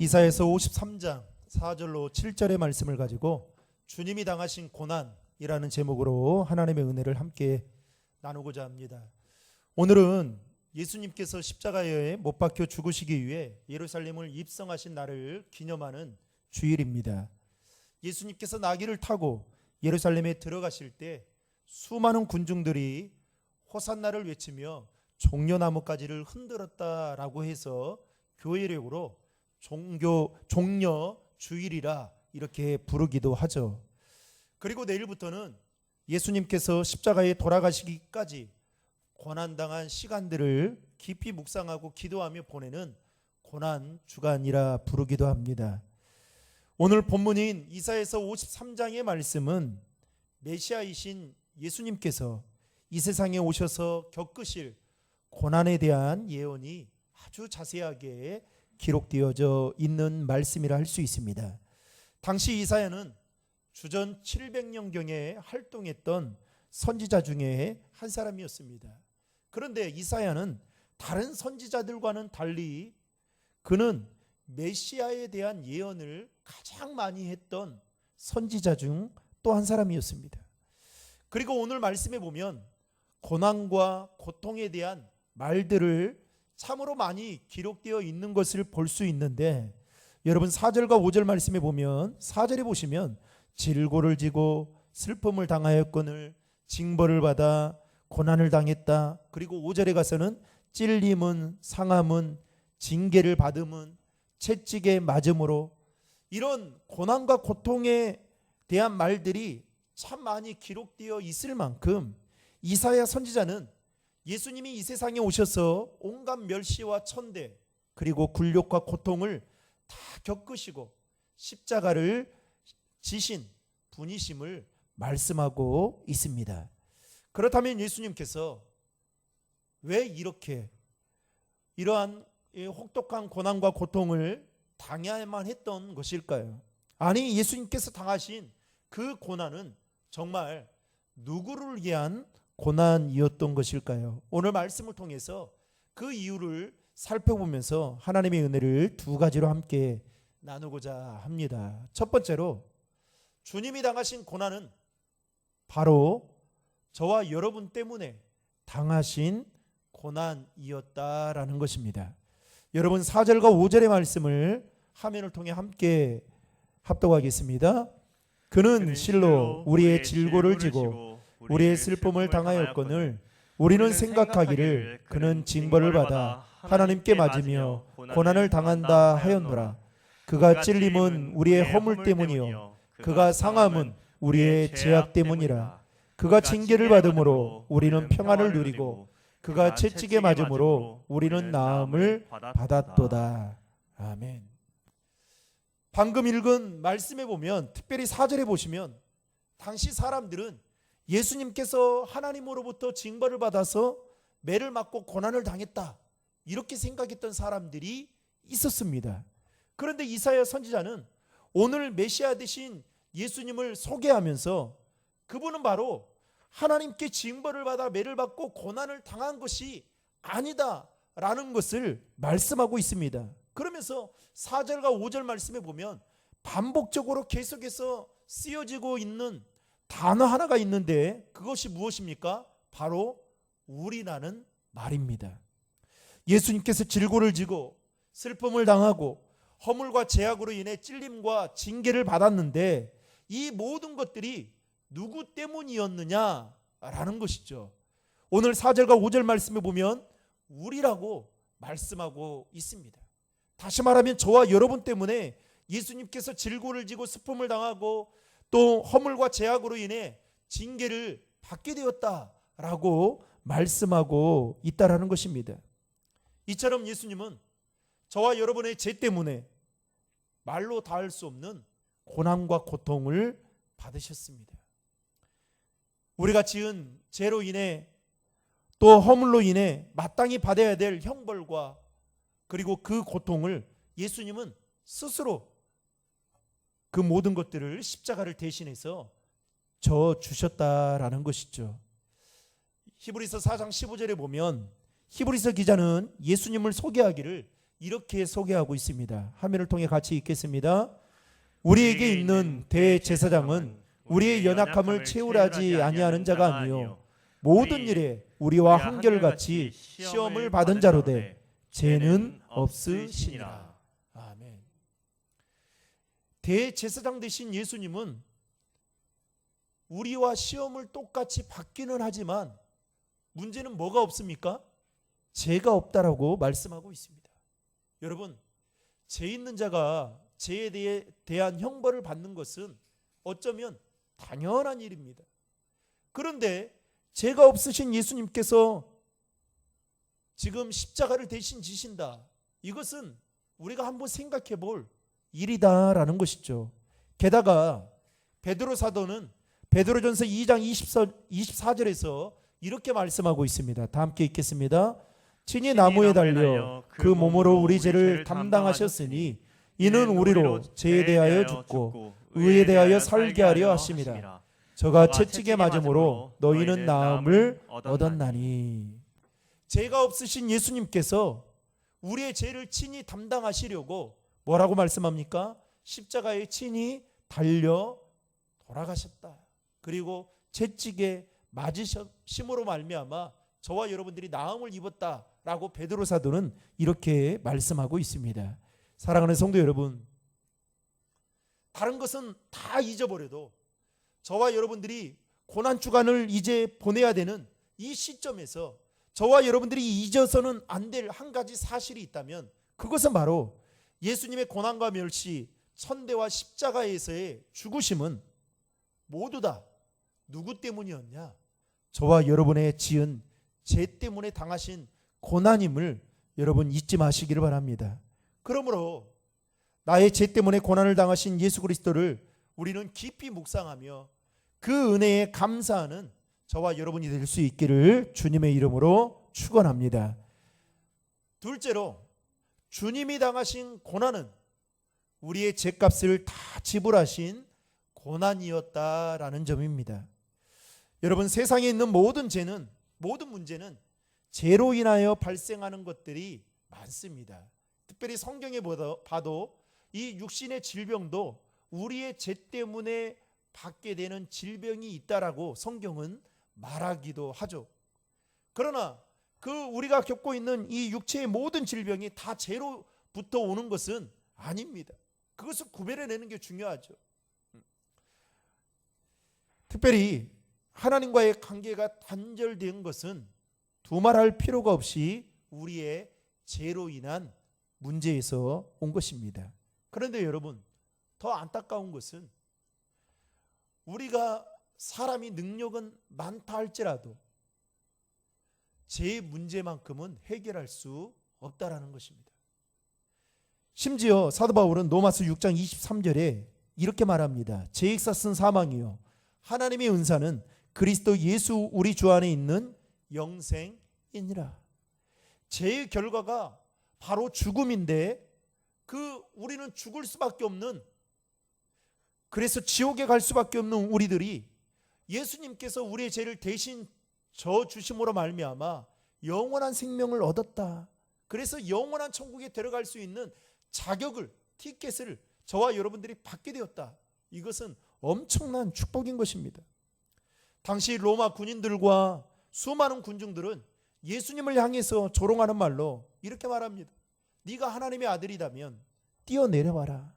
이사야서 53장 4절로 7절의 말씀을 가지고 주님이 당하신 고난이라는 제목으로 하나님의 은혜를 함께 나누고자 합니다. 오늘은 예수님께서 십자가에 못 박혀 죽으시기 위해 예루살렘을 입성하신 날을 기념하는 주일입니다. 예수님께서 나귀를 타고 예루살렘에 들어가실 때 수많은 군중들이 호산나를 외치며 종려나무가지를 흔들었다라고 해서 교회력으로 종려 주일이라 이렇게 부르기도 하죠. 그리고 내일부터는 예수님께서 십자가에 돌아가시기까지 고난당한 시간들을 깊이 묵상하고 기도하며 보내는 고난 주간이라 부르기도 합니다. 오늘 본문인 이사야서 53장의 말씀은 메시아이신 예수님께서 이 세상에 오셔서 겪으실 고난에 대한 예언이 아주 자세하게 기록되어져 있는 말씀이라 할 수 있습니다. 당시 이사야는 주전 700년경에 활동했던 선지자 중에 한 사람이었습니다. 그런데 이사야는 다른 선지자들과는 달리 그는 메시아에 대한 예언을 가장 많이 했던 선지자 중 또 한 사람이었습니다. 그리고 오늘 말씀에 보면 고난과 고통에 대한 말들을 참으로 많이 기록되어 있는 것을 볼 수 있는데, 여러분 4절과 5절 말씀에 보면 4절에 보시면 질고를 지고 슬픔을 당하였거늘 징벌을 받아 고난을 당했다. 그리고 5절에 가서는 찔림은 상함은 징계를 받음은 채찍에 맞음으로, 이런 고난과 고통에 대한 말들이 참 많이 기록되어 있을 만큼 이사야 선지자는 예수님이 이 세상에 오셔서 온갖 멸시와 천대 그리고 굴욕과 고통을 다 겪으시고 십자가를 지신 분이심을 말씀하고 있습니다. 그렇다면 예수님께서 왜 이러한 혹독한 고난과 고통을 당해야만 했던 것일까요? 아니, 예수님께서 당하신 그 고난은 정말 누구를 위한 고난이었던 것일까요? 오늘 말씀을 통해서 그 이유를 살펴보면서 하나님의 은혜를 두 가지로 함께 나누고자 합니다. 첫 번째로, 주님이 당하신 고난은 바로 저와 여러분 때문에 당하신 고난이었다라는 것입니다. 여러분 4절과 5절의 말씀을 화면을 통해 함께 합독하겠습니다. 그는 실로 우리의 질고를 지고 우리의 슬픔을 당하였거늘 우리는 생각하기를 그는 징벌을 받아 하나님께 맞으며 고난을 당한다 하였노라. 그가 찔림은 우리의 허물 때문이요 그가 상함은 우리의 죄악 때문이라. 그가 징계를 받음으로 우리는 평안을 누리고 그가 채찍에 맞음으로 우리는 나음을 받았도다. 아멘. 방금 읽은 말씀에 보면, 특별히 4절에 보시면 당시 사람들은 예수님께서 하나님으로부터 징벌을 받아서 매를 맞고 고난을 당했다, 이렇게 생각했던 사람들이 있었습니다. 그런데 이사야 선지자는 오늘 메시아 되신 예수님을 소개하면서 그분은 바로 하나님께 징벌을 받아 매를 받고 고난을 당한 것이 아니다라는 것을 말씀하고 있습니다. 그러면서 4절과 5절 말씀에 보면 반복적으로 계속해서 쓰여지고 있는 단어 하나가 있는데, 그것이 무엇입니까? 바로 우리라는 말입니다. 예수님께서 질고를 지고 슬픔을 당하고 허물과 죄악으로 인해 찔림과 징계를 받았는데, 이 모든 것들이 누구 때문이었느냐라는 것이죠. 오늘 4절과 5절 말씀에 보면 우리라고 말씀하고 있습니다. 다시 말하면 저와 여러분 때문에 예수님께서 질고를 지고 슬픔을 당하고 또 허물과 죄악으로 인해 징계를 받게 되었다라고 말씀하고 있다라는 것입니다. 이처럼 예수님은 저와 여러분의 죄 때문에 말로 닿을 수 없는 고난과 고통을 받으셨습니다. 우리가 지은 죄로 인해 또 허물로 인해 마땅히 받아야 될 형벌과 그리고 그 고통을 예수님은 스스로 그 모든 것들을 십자가를 대신해서 져 주셨다라는 것이죠. 히브리서 4장 15절에 보면 히브리서 기자는 예수님을 소개하기를 이렇게 소개하고 있습니다. 화면을 통해 같이 읽겠습니다. 우리에게 있는 대제사장은 우리의 연약함을 채울하지 아니하는 자가 아니요 모든 일에 우리와 한결같이 시험을 받은 자로되 죄는 없으시니라. 아멘. 대제사장 되신 예수님은 우리와 시험을 똑같이 받기는 하지만 문제는 뭐가 없습니까? 죄가 없다라고 말씀하고 있습니다. 여러분, 죄 있는 자가 죄에 대한 형벌을 받는 것은 어쩌면 당연한 일입니다. 그런데 죄가 없으신 예수님께서 지금 십자가를 대신 지신다. 이것은 우리가 한번 생각해 볼 일이다라는 것이죠. 게다가 베드로 사도는 베드로전서 2장 24절에서 이렇게 말씀하고 있습니다. 다 함께 읽겠습니다. 친히 나무에 달려 그 몸으로 우리 죄를 담당하셨으니 이는 우리로 죄에 대하여 죽고 의에 대하여 살게 하려 하심이라. 저가 채찍에 맞음으로 너희는 나음을 얻었나니. 죄가 없으신 예수님께서 우리의 죄를 친히 담당하시려고 뭐라고 말씀합니까? 십자가에 친히 달려 돌아가셨다. 그리고 채찍에 맞으심으로 말미암아 저와 여러분들이 나음을 입었다라고 베드로 사도는 이렇게 말씀하고 있습니다. 사랑하는 성도 여러분, 다른 것은 다 잊어버려도 저와 여러분들이 고난 주간을 이제 보내야 되는 이 시점에서 저와 여러분들이 잊어서는 안 될 한 가지 사실이 있다면 그것은 바로 예수님의 고난과 멸시, 천대와 십자가에서의 죽으심은 모두 다 누구 때문이었냐? 저와 여러분의 지은 죄 때문에 당하신 고난임을 여러분 잊지 마시기를 바랍니다. 그러므로 나의 죄 때문에 고난을 당하신 예수 그리스도를 우리는 깊이 묵상하며 그 은혜에 감사하는 저와 여러분이 될 수 있기를 주님의 이름으로 축원합니다. 둘째로, 주님이 당하신 고난은 우리의 죄값을 다 지불하신 고난이었다라는 점입니다. 여러분, 세상에 있는 모든 죄는, 모든 문제는 죄로 인하여 발생하는 것들이 많습니다. 특별히 성경에 봐도 이 육신의 질병도 우리의 죄 때문에 받게 되는 질병이 있다라고 성경은 말하기도 하죠. 그러나 그 우리가 겪고 있는 이 육체의 모든 질병이 다 죄로부터 오는 것은 아닙니다. 그것을 구별해내는 게 중요하죠. 특별히 하나님과의 관계가 단절된 것은 두말할 필요가 없이 우리의 죄로 인한 문제에서 온 것입니다. 그런데 여러분, 더 안타까운 것은 우리가 사람이 능력은 많다 할지라도 죄의 문제만큼은 해결할 수 없다라는 것입니다. 심지어 사도 바울은 로마서 6장 23절에 이렇게 말합니다. 죄의 값은 사망이요 하나님의 은사는 그리스도 예수 우리 주 안에 있는 영생이니라. 죄의 결과가 바로 죽음인데 우리는 죽을 수밖에 없는, 그래서 지옥에 갈 수밖에 없는 우리들이 예수님께서 우리의 죄를 대신 져 주심으로 말미암아 영원한 생명을 얻었다. 그래서 영원한 천국에 들어갈 수 있는 자격을, 티켓을 저와 여러분들이 받게 되었다. 이것은 엄청난 축복인 것입니다. 당시 로마 군인들과 수많은 군중들은 예수님을 향해서 조롱하는 말로 이렇게 말합니다. 네가 하나님의 아들이라면 뛰어내려와라.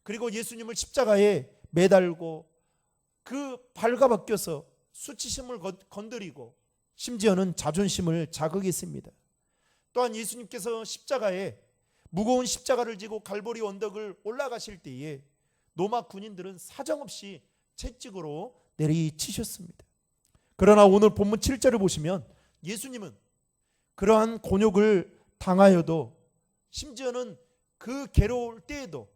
그리고 예수님을 십자가에 매달고 그 발가벗겨서 수치심을 건드리고 심지어는 자존심을 자극했습니다. 또한 예수님께서 십자가에 무거운 십자가를 지고 갈보리 언덕을 올라가실 때에 로마 군인들은 사정없이 채찍으로 내리치셨습니다. 그러나 오늘 본문 7절을 보시면 예수님은 그러한 곤욕을 당하여도 심지어는 그 괴로울 때에도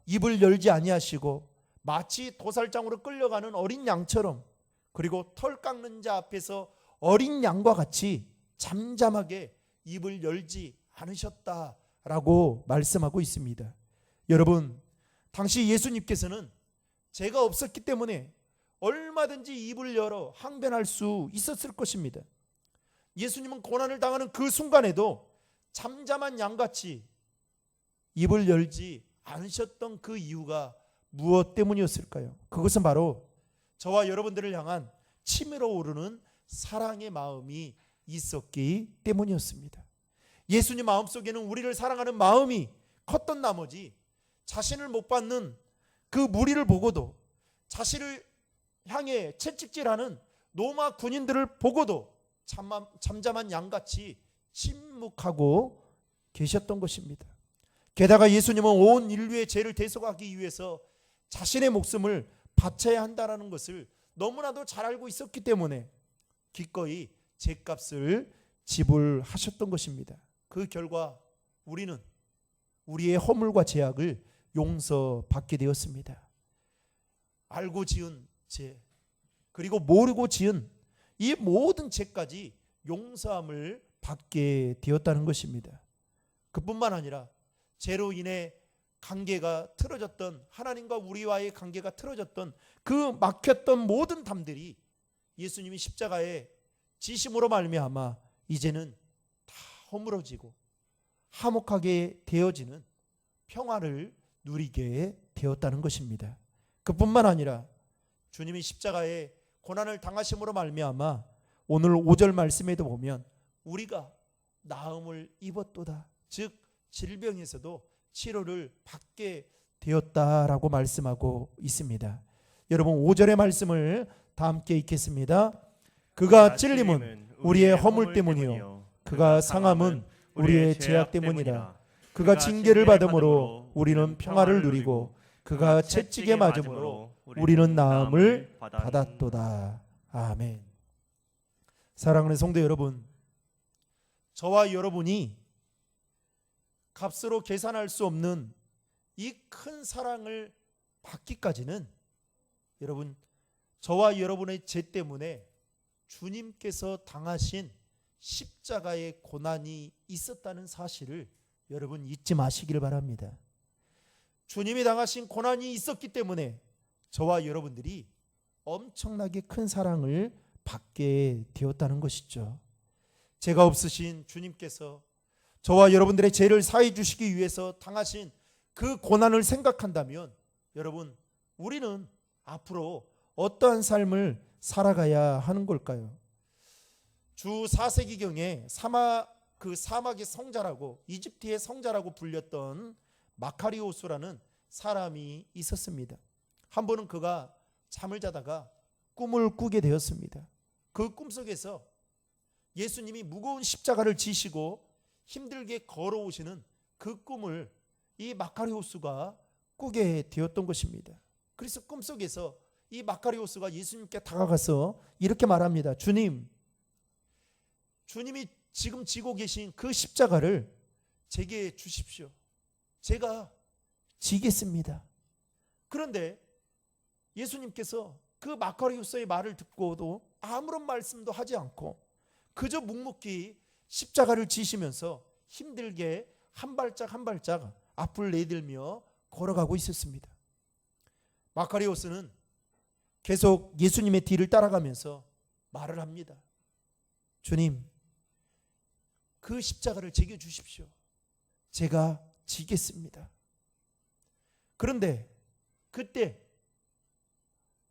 입을 열지 아니하시고 마치 도살장으로 끌려가는 어린 양처럼, 그리고 털 깎는 자 앞에서 어린 양과 같이 잠잠하게 입을 열지 않으셨다라고 말씀하고 있습니다. 여러분, 당시 예수님께서는 죄가 없었기 때문에 얼마든지 입을 열어 항변할 수 있었을 것입니다. 예수님은 고난을 당하는 그 순간에도 잠잠한 양같이 입을 열지 않으셨던 그 이유가 무엇 때문이었을까요? 그것은 바로 저와 여러분들을 향한 치밀어 오르는 사랑의 마음이 있었기 때문이었습니다. 예수님 마음속에는 우리를 사랑하는 마음이 컸던 나머지 자신을 못 받는 그 무리를 보고도, 자신을 향해 채찍질하는 로마 군인들을 보고도 잠잠한 양같이 침묵하고 계셨던 것입니다. 게다가 예수님은 온 인류의 죄를 대속하기 위해서 자신의 목숨을 바쳐야 한다는 것을 너무나도 잘 알고 있었기 때문에 기꺼이 죄값을 지불하셨던 것입니다. 그 결과 우리는 우리의 허물과 죄악을 용서받게 되었습니다. 알고 지은 죄, 그리고 모르고 지은 이 모든 죄까지 용서함을 받게 되었다는 것입니다. 그뿐만 아니라 죄로 인해 관계가 틀어졌던, 하나님과 우리와의 관계가 틀어졌던 그 막혔던 모든 담들이 예수님이 십자가에 지심으로 말미암아 이제는 다 허물어지고 화목하게 되어지는 평화를 누리게 되었다는 것입니다. 그뿐만 아니라 주님이 십자가에 고난을 당하심으로 말미암아 오늘 5절 말씀에도 보면 우리가 나음을 입었도다, 즉 질병에서도 치료를 받게 되었다라고 말씀하고 있습니다. 여러분 5절의 말씀을 다 함께 읽겠습니다. 그가 찔림은 우리의 허물 때문이요 그가 상함은 우리의 죄악 때문이라. 그가 징계를 받음으로 우리는 평화를 누리고 그가 채찍에 맞음으로 우리는 나음을 받았도다. 아멘. 사랑하는 성도 여러분, 저와 여러분이 값으로 계산할 수 없는 이 큰 사랑을 받기까지는 여러분, 저와 여러분의 죄 때문에 주님께서 당하신 십자가의 고난이 있었다는 사실을 여러분 잊지 마시길 바랍니다. 주님이 당하신 고난이 있었기 때문에 저와 여러분들이 엄청나게 큰 사랑을 받게 되었다는 것이죠. 죄가 없으신 주님께서 저와 여러분들의 죄를 사해 주시기 위해서 당하신 그 고난을 생각한다면 여러분, 우리는 앞으로 어떠한 삶을 살아가야 하는 걸까요? 주 4세기경에 사막의 성자라고, 이집트의 성자라고 불렸던 마카리오스라는 사람이 있었습니다. 한 번은 그가 잠을 자다가 꿈을 꾸게 되었습니다. 그 꿈속에서 예수님이 무거운 십자가를 지시고 힘들게 걸어오시는 그 꿈을 이 마카리오스가 꾸게 되었던 것입니다. 그래서 꿈속에서 이 마카리오스가 예수님께 다가가서 이렇게 말합니다. 주님이 지금 지고 계신 그 십자가를 제게 주십시오. 제가 지겠습니다. 그런데 예수님께서 그 마카리오스의 말을 듣고도 아무런 말씀도 하지 않고 그저 묵묵히 십자가를 지시면서 힘들게 한 발짝 한 발짝 앞을 내들며 걸어가고 있었습니다. 마카리오스는 계속 예수님의 뒤를 따라가면서 말을 합니다. 주님, 그 십자가를 제게 주십시오. 제가 지겠습니다. 그런데 그때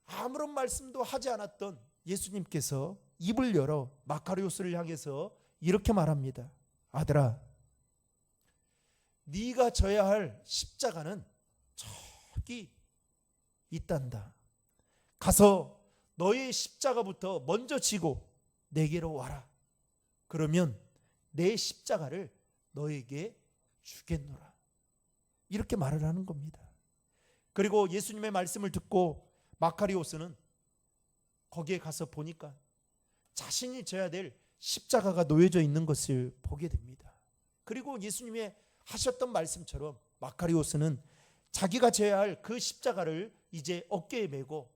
아무런 말씀도 하지 않았던 예수님께서 입을 열어 마카리오스를 향해서 이렇게 말합니다. 아들아, 네가 져야 할 십자가는 저기 있단다. 가서 너의 십자가부터 먼저 지고 내게로 와라. 그러면 내 십자가를 너에게 주겠노라. 이렇게 말을 하는 겁니다. 그리고 예수님의 말씀을 듣고 마카리오스는 거기에 가서 보니까 자신이 져야 될 십자가가 놓여져 있는 것을 보게 됩니다. 그리고 예수님의 하셨던 말씀처럼 마카리오스는 자기가 져야 할 그 십자가를 이제 어깨에 메고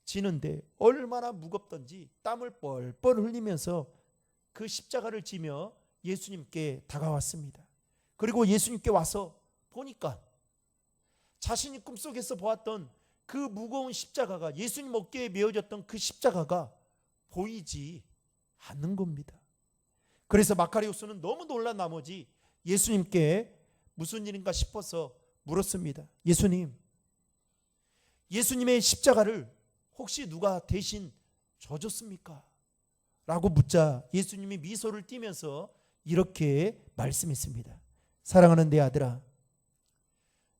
지는데 얼마나 무겁던지 땀을 뻘뻘 흘리면서 그 십자가를 지며 예수님께 다가왔습니다. 그리고 예수님께 와서 보니까 자신이 꿈속에서 보았던 그 무거운 십자가가, 예수님 어깨에 메어졌던 그 십자가가 보이지 않는 겁니다. 그래서 마카리오스는 너무 놀란 나머지 예수님께 무슨 일인가 싶어서 물었습니다. 예수님, 예수님의 십자가를 혹시 누가 대신 져줬습니까? 라고 묻자 예수님이 미소를 띠면서 이렇게 말씀했습니다. 사랑하는 내 아들아,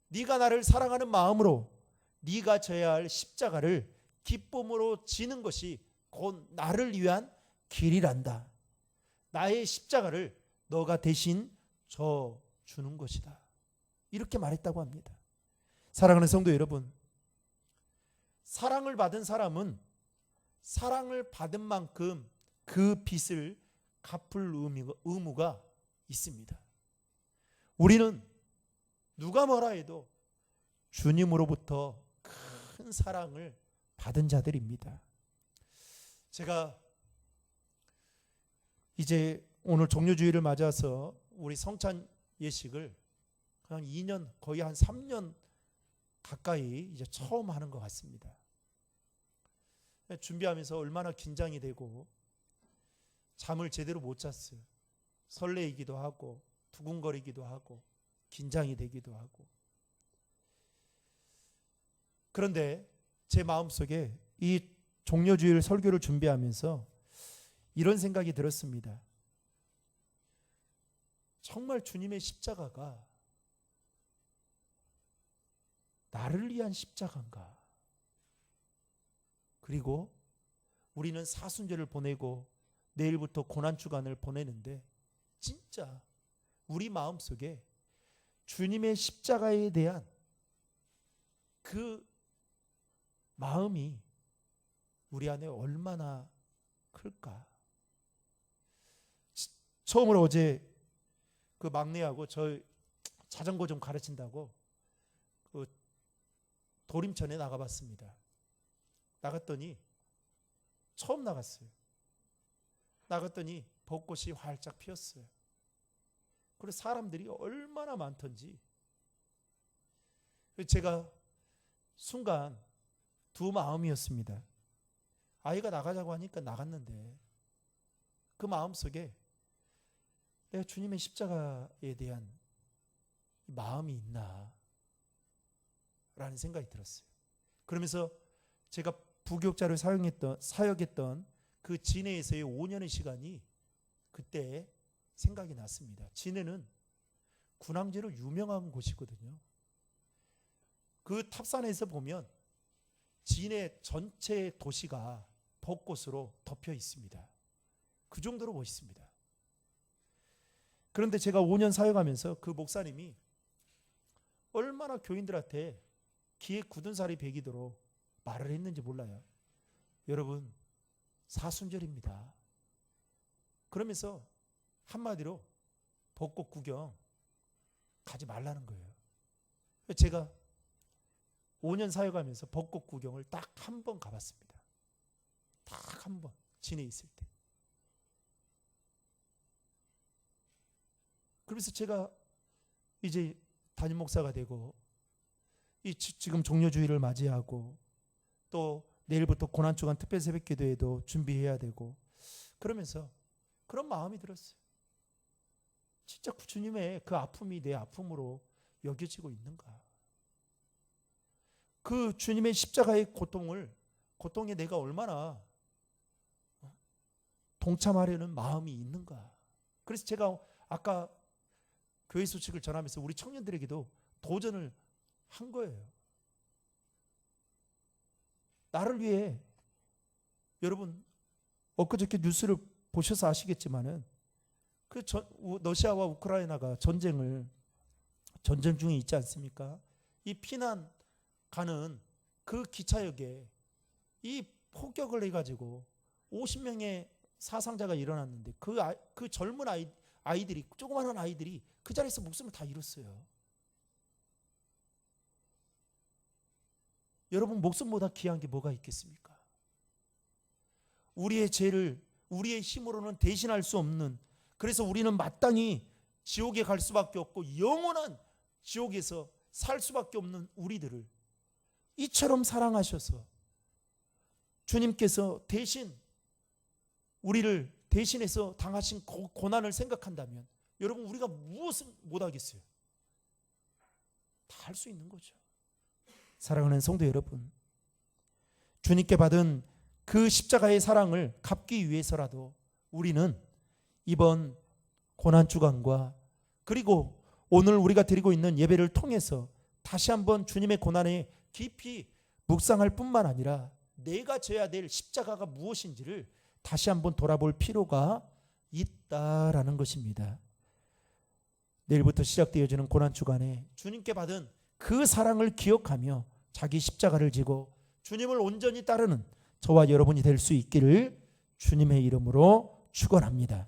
네가 나를 사랑하는 마음으로 네가 져야 할 십자가를 기쁨으로 지는 것이 곧 나를 위한 길이란다. 나의 십자가를 너가 대신 져 주는 것이다. 이렇게 말했다고 합니다. 사랑하는 성도 여러분, 사랑을 받은 사람은 사랑을 받은 만큼 그 빚을 갚을 의무가 있습니다. 우리는 누가 뭐라 해도 주님으로부터 큰 사랑을 받은 자들입니다. 제가 이제 오늘 종료주일을 맞아서 우리 성찬 예식을 한 2년, 거의 한 3년 가까이 이제 처음 하는 것 같습니다. 준비하면서 얼마나 긴장이 되고 잠을 제대로 못 잤어요. 설레이기도 하고 두근거리기도 하고 긴장이 되기도 하고. 그런데 제 마음속에 이 종료주일 설교를 준비하면서 이런 생각이 들었습니다. 정말 주님의 십자가가 나를 위한 십자가인가? 그리고 우리는 사순절을 보내고 내일부터 고난주간을 보내는데 진짜 우리 마음속에 주님의 십자가에 대한 그 마음이 우리 안에 얼마나 클까? 처음으로 어제 그 막내하고 저 자전거 좀 가르친다고 그 도림천에 나가봤습니다. 나갔더니 처음 나갔어요. 나갔더니 벚꽃이 활짝 피었어요. 그리고 사람들이 얼마나 많던지 제가 순간 두 마음이었습니다. 아이가 나가자고 하니까 나갔는데 그 마음속에 내가 주님의 십자가에 대한 마음이 있나 라는 생각이 들었어요. 그러면서 제가 부교육자를 사역했던 그 진해에서의 5년의 시간이 그때 생각이 났습니다. 진해는 군항제로 유명한 곳이거든요. 그 탑산에서 보면 진해 전체 도시가 벚꽃으로 덮여 있습니다. 그 정도로 멋있습니다. 그런데 제가 5년 사역하면서 그 목사님이 얼마나 교인들한테 귀에 굳은 살이 배기도록 말을 했는지 몰라요. 여러분, 사순절입니다. 그러면서 한마디로 벚꽃 구경 가지 말라는 거예요. 제가 5년 사역하면서 벚꽃 구경을 딱 한 번 가봤습니다. 딱 한 번, 진해에 있을 때. 그래서 제가 이제 담임 목사가 되고 지금 종료주일을 맞이하고 또 내일부터 고난주간 특별 새벽기도회도 준비해야 되고 그러면서 그런 마음이 들었어요. 진짜 주님의 그 아픔이 내 아픔으로 여겨지고 있는가? 그 주님의 십자가의 고통에 내가 얼마나 동참하려는 마음이 있는가? 그래서 제가 아까 교회 소식을 전하면서 우리 청년들에게도 도전을 한 거예요. 나를 위해 여러분 엊그저께 뉴스를 보셔서 아시겠지만은 그 러시아와 우크라이나가 전쟁 중에 있지 않습니까? 이 피난 가는 그 기차역에 이 폭격을 해가지고 50명의 사상자가 일어났는데 그 젊은 아이들이 조그마한 아이들이 그 자리에서 목숨을 다 잃었어요. 여러분 목숨보다 귀한 게 뭐가 있겠습니까? 우리의 죄를 우리의 힘으로는 대신할 수 없는, 그래서 우리는 마땅히 지옥에 갈 수밖에 없고 영원한 지옥에서 살 수밖에 없는 우리들을 이처럼 사랑하셔서 주님께서 대신 우리를 대신해서 당하신 고난을 생각한다면 여러분 우리가 무엇을 못하겠어요? 다 할 수 있는 거죠. 사랑하는 성도 여러분, 주님께 받은 그 십자가의 사랑을 갚기 위해서라도 우리는 이번 고난주간과 그리고 오늘 우리가 드리고 있는 예배를 통해서 다시 한번 주님의 고난에 깊이 묵상할 뿐만 아니라 내가 져야 될 십자가가 무엇인지를 다시 한번 돌아볼 필요가 있다라는 것입니다. 내일부터 시작되어지는 고난주간에 주님께 받은 그 사랑을 기억하며 자기 십자가를 지고 주님을 온전히 따르는 저와 여러분이 될 수 있기를 주님의 이름으로 축원합니다.